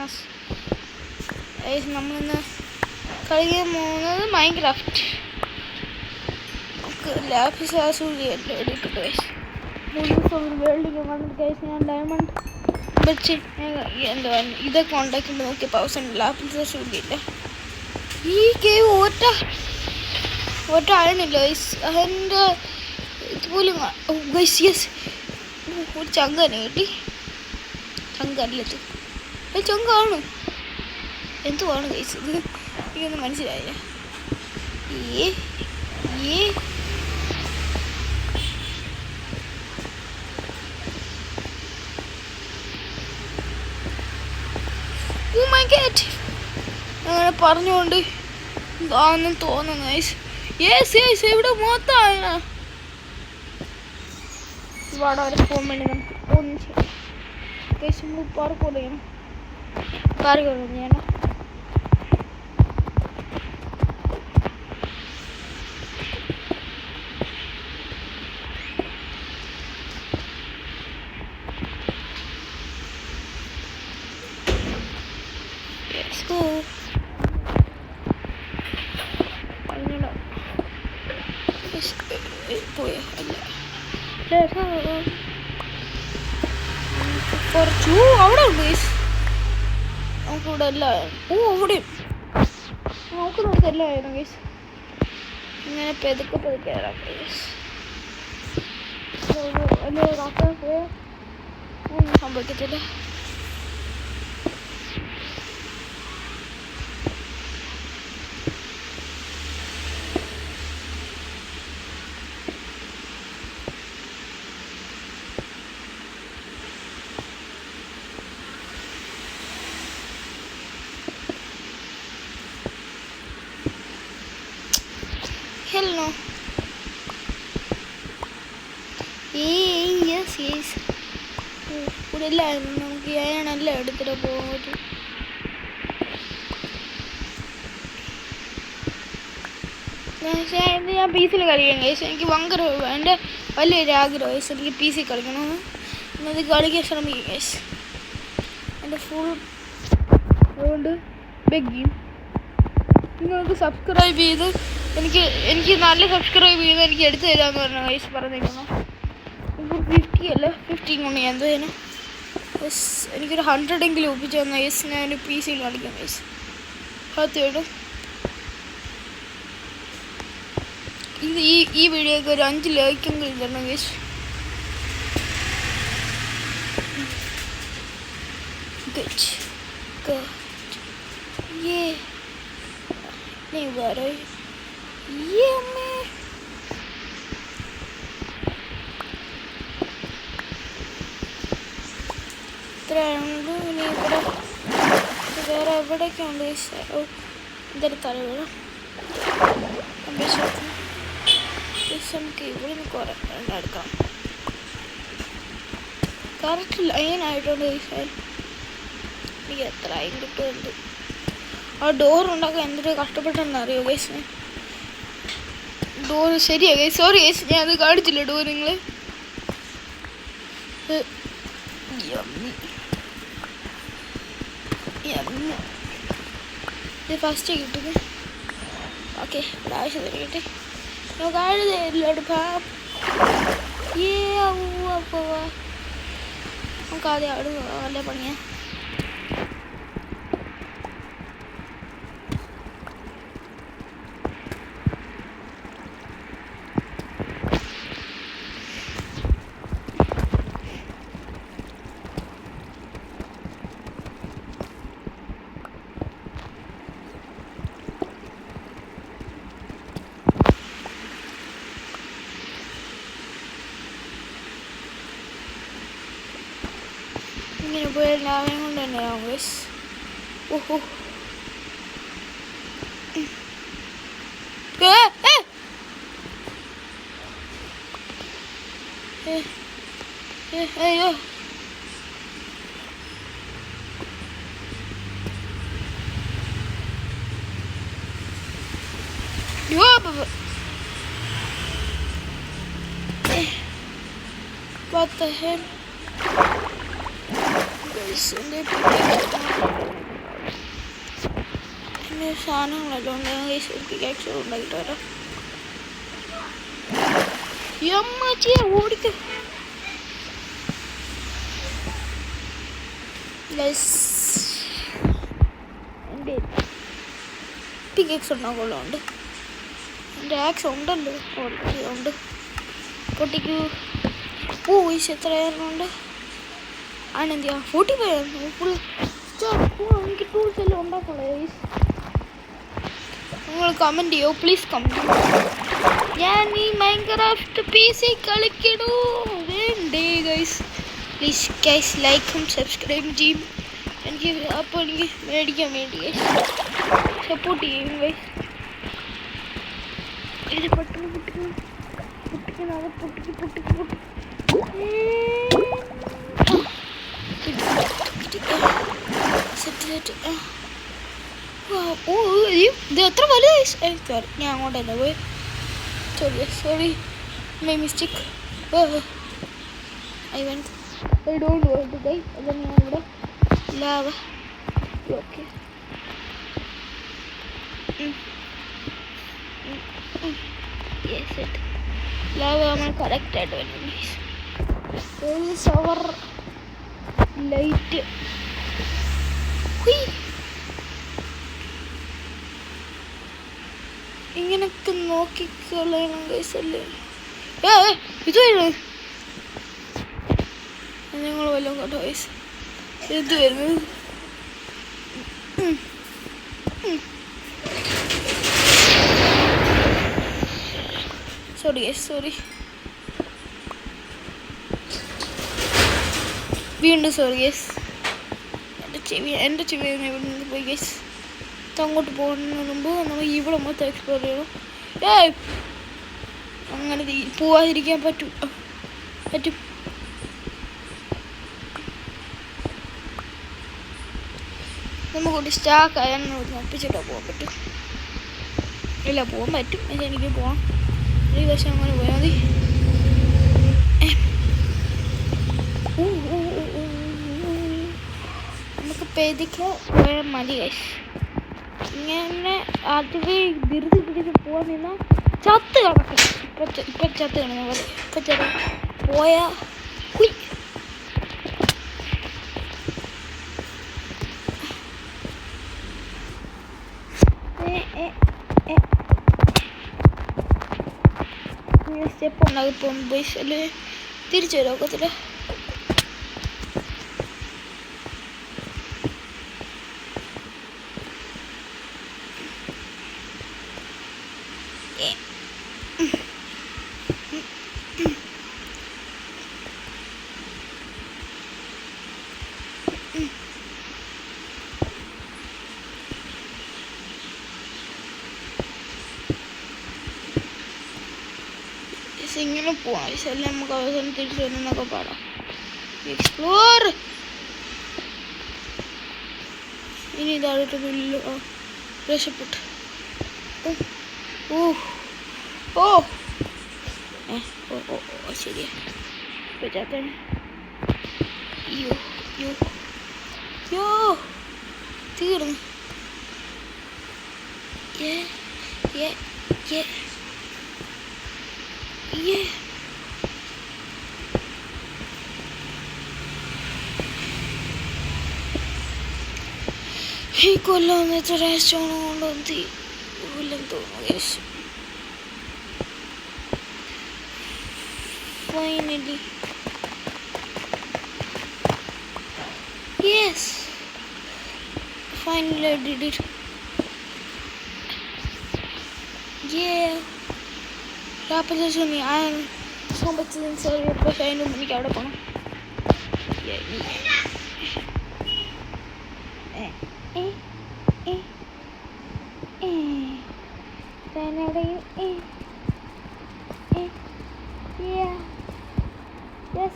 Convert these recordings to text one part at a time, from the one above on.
Mass. നമ്മളിന്ന് കളിക്കാൻ പോകുന്നത് മൈൻക്രാഫ്റ്റ്. നമുക്ക് ലാപ്പിസ് ആസൂരി എല്ലാം എടുക്കട്ടെ ഗൈസ്. 3 ദിവസം ഒരു വേൾഡിങ് വന്നിട്ട് ഗൈസ് ഞാൻ ഡയമണ്ട് വെച്ച് എന്താ ഇതൊക്കെ ഉണ്ടാക്കിയിട്ട് നോക്കിയപ്പോൾ അവസാനം ലാപ്പിസ് ആസൂരി ഇല്ല. ഈ ഗെയിം ഒറ്റ അയണില്ല ഗൈസ്. അതിൻ്റെ ഇതുപോലും ഗൈസ് യെസ് ഒരു ചങ്കനെ കിട്ടി. ചങ്കല്ലത് ചങ്കാണ് എന്തുവാണ് ഗൈസ് ഇത് എനിക്കൊന്നും മനസ്സിലായില്ല. അങ്ങനെ പറഞ്ഞുകൊണ്ട് ഇതാണെന്ന് തോന്നുന്നു ഗൈസ്. യെസ് ഇവിടെ മൊത്തം ഇവിടെ വരെ പോകാൻ വേണ്ടി നമുക്ക് ഒന്നും ചെയ്യാം ഗൈസ്. നമ്മൾ പാർക്കോട് ചെയ്യണം, കാര്യങ്ങളൊന്നും ചെയ്യണം. കുറച്ചു അവിടെ ഉണ്ട് ഗൈസ്. നമുക്കിവിടെ എല്ലാം അവിടെയും നമുക്ക് നമുക്ക് എല്ലാം ആയിരുന്നു ഗൈസ്. ഇങ്ങനെ പെതുക്കെ ഇറക്കാം ഗൈസ്. അല്ലേ ഒന്നും സംഭവിക്കത്തില്ല. Hello. Yes. ഇവിടെ എല്ലാം നമുക്ക് അയാണെല്ലാം എടുത്തിട്ട് പോകാൻ പറ്റും. ഞാൻ പി സിയിൽ കളിക്കാം ഗൈസ്. എനിക്ക് ഭയങ്കര എൻ്റെ വലിയൊരു ആഗ്രഹം ഗൈസ് എനിക്ക് പി സി കളിക്കണമെന്ന്. ഇന്നത് കളിക്കാൻ ശ്രമിക്കും ഗൈസ്. എൻ്റെ ഫുൾ അതുകൊണ്ട് ബെഗ്ഗിയും നിങ്ങൾക്ക് സബ്സ്ക്രൈബ് ചെയ്ത് എനിക്ക് നല്ല സബ്സ്ക്രൈബ് ചെയ്ത് എനിക്ക് എടുത്തു തരാമെന്ന് പറഞ്ഞു ഗൈസ് പറഞ്ഞിരിക്കുന്നു. ഇപ്പോൾ 50 അല്ല 15 കൊണ്ട് ഞാൻ എന്തേനും ഗൈസ് എനിക്കൊരു 100 ഒപ്പിച്ച് തന്ന ഗൈസ് ഞാൻ പി സിയിൽ കളിക്കാം ഗൈസ്. സത്യമായിട്ടും ഇത് ഈ വീഡിയോക്ക് ഒരു 5 ലൈക്കെങ്കിലും തരണം ഗൈസ്. नहीं हुआ रहा ये हमें വേറെ എവിടെയൊക്കെ ഉണ്ട് ഇതൊരു തലവേണം. നമുക്ക് ഇവിടെ നിന്ന് കുറേ എടുക്കാം. കറക്റ്റ് ലൈനായിട്ടുണ്ട് ഗൈസ്. എനിക്ക് എത്ര ആയും കിട്ടുന്നുണ്ട്. ആ ഡോർ ഉണ്ടാക്കാൻ എന്തൊരു കഷ്ടപ്പെട്ടെന്നറിയോ ഗൈസ്. ഡോർ ശരിയാ ഗൈസ്. സോറി ഗൈസ് ഞാൻ അത് കാണിച്ചില്ല ഡോർ നിങ്ങൾ. ഇത് ഫസ്റ്റ് കിട്ടുന്നത് ഓക്കെ. ഇവിടെ ആവശ്യം കിട്ടി നമുക്ക് ആദ്യം അവിടെ നല്ല പണിയാ. ഇങ്ങനെ പോയ ലാവയും കൊണ്ട് തന്നെയാവും ഗൈസ്. ഓഹോ അയ്യോ what the hell? Guys, സാധനങ്ങളെല്ലാം ഉണ്ട്. ഗൈസ് ഒരു പിക്കാക്സ് ഉണ്ടാക്കിയിട്ട് വരാം. അമ്മച്ചിയെ ഓടിക്കും. എൻ്റെ പിക്കാക്സ് ഉണ്ടാക്കുന്നുണ്ട്. എൻ്റെ ആക്സ് ഉണ്ടല്ലോ ഓൾറെഡി ഉണ്ട്. പൊട്ടിക്കൂ. ഓ ഗൈസ് എത്ര ഉണ്ട്? ആണെന്തിയാ 45 ആയിരുന്നു. ഫുൾ എനിക്ക് ടൂൾസ് എല്ലാം ഉണ്ടാക്കണേ ഗൈസ്. നിങ്ങൾ കമൻറ്റ് ചെയ്യോ, പ്ലീസ് കമൻറ്റ് ചെയ്യോ. ഞാൻ ഈ മൈൻക്രാഫ്റ്റ് PC കളിക്കണോ വേണ്ടേ ഗൈസ്? പ്ലീസ് ഗൈസ് ലൈക്കും സബ്സ്ക്രൈബും ചെയ്യും. എനിക്ക് അപ്പോൾ എനിക്ക് മേടിക്കാൻ വേണ്ടി ഗൈസ് സപ്പോർട്ട് ചെയ്യും ഗൈസ്. ഇത് പെട്ടെന്ന് പൊട്ടിക്കണം. ഓ ഇത് എത്ര വലുതായി. സോറി ഞാൻ അങ്ങോട്ടല്ല പോയി. Sorry my mistake. I don't want to die. അതാണ് ഞാൻ ഇവിടെ lava. Okay yes it lava നമ്മൾ കറക്റ്റായിട്ട് വരും. അവർ ലൈറ്റ് ഇങ്ങനൊക്കെ നോക്കിക്കളയണം ഗൈസ് അല്ലേ. ഇത് വരുന്നത് ഞങ്ങൾ വല്ലതും കേട്ടോ ഗൈസ്. ഇത് വരുന്നത് സോറി ഗൈസ് സോറി. വീണ്ടും സോറി ഗൈസ്. എൻ്റെ ചെവി ഇവിടെ നിന്ന് പോയി ഗൈസ്. അങ്ങോട്ട് പോകുന്നതിന് മുമ്പ് നമ്മൾ ഇവിടെ മൊത്തം എക്സ്പ്ലോർ ചെയ്യണം. അങ്ങനെ പോവാതിരിക്കാൻ പറ്റും. നമുക്കൊരു സ്റ്റാക്ക് ആയാലും ഒപ്പിച്ചിട്ടാ പോകാൻ പറ്റും. ഇല്ല പോകാൻ പറ്റും. പക്ഷെ എനിക്ക് പോകാം. ഈ വശം അങ്ങനെ പോയാൽ മതി. നമുക്ക് പെതിക്ക് പോയാൽ മതി ഗൈസ്. ഇങ്ങനെ ആദ്യമേ ധൃതി പിടിച്ച് പോകാൻ നിന്നാൽ ചത്ത് കിടക്കും. ഇപ്പം ചത്ത് കിടന്ന പോലെ ഇപ്പം ചെറിയ പോയാ സ്റ്റെപ്പ് ഉണ്ടാകും. ഇപ്പം ബൈസിൽ തിരിച്ചു വരാൻ ഒക്കത്തില്ല. ഇങ്ങനെ പോവാം. എല്ലാം നമുക്ക് അവസാനം തിരിച്ചു വരുന്നൊക്കെ പാടാം. എക്സ്പ്ലോർ. ഇനി ഇതായിട്ട് വലിയ രക്ഷപ്പെട്ടു. ഓ ഓ ശരിയാ പറ്റാത്തന്നെ. യോ തീർന്നു. ഈ കൊല്ലം എത്ര സ്റ്റോൺ കൊണ്ടുവന്ന് കൊല്ലം തോന്നുന്നു. Finally. Yes. Finally I did it. Yeah. Rapidly Sony. I am so much inside your push. I know money out of one. Finally. Yeah. Yes.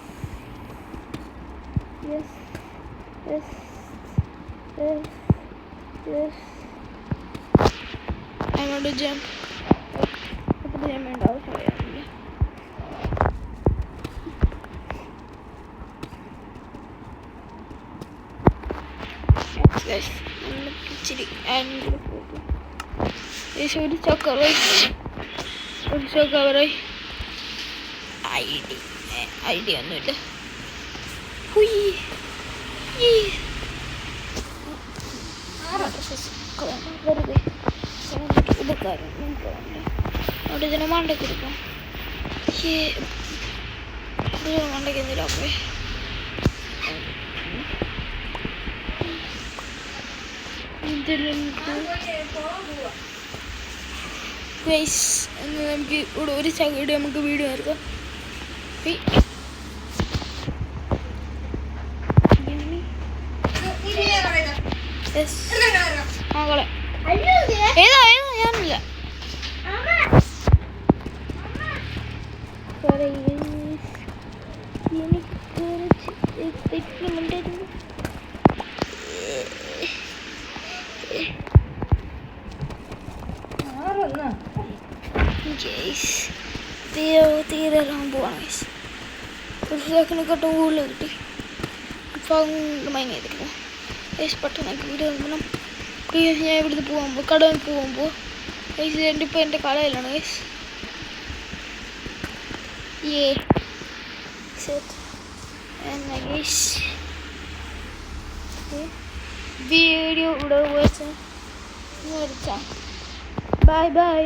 I want to jump. Put the diamond out here. Guys ഇച്ചിരി ഒരു ചോക്കറായി idea ഒന്നുമില്ല. വെറുതെ ഉപകാരം അവിടെ ഇതിനെ മണ്ടയ്ക്ക് കൊടുക്കാം. മണ്ടയ്ക്ക് എന്തിനാ പോയി നമുക്ക് ഇവിടെ ഒരു ചകിടി നമുക്ക് വീഡിയോ എടുക്കാം. ഏതാ ഞാനില്ല. എനിക്ക് തെറ്റുന്നുണ്ടായിരുന്നു. തീരാൻ പോവാണ്. ഒരു സെക്കൻഡൊക്കെ കൂടുതൽ കിട്ടി. ഇപ്പം മൈൻഡ് ചെയ്തിട്ടില്ല. പെട്ടെന്ന് വീഡിയോ നോക്കണം. പ്ലീസ് ഞാൻ ഇവിടുന്ന് പോകുമ്പോൾ കടയിൽ പോകുമ്പോൾ എൻ്റെ ഇപ്പോൾ എൻ്റെ കടയിലാണ് ഗൈസ്. വീഡിയോ ഇവിടെ വെച്ച് ബൈ ബൈ.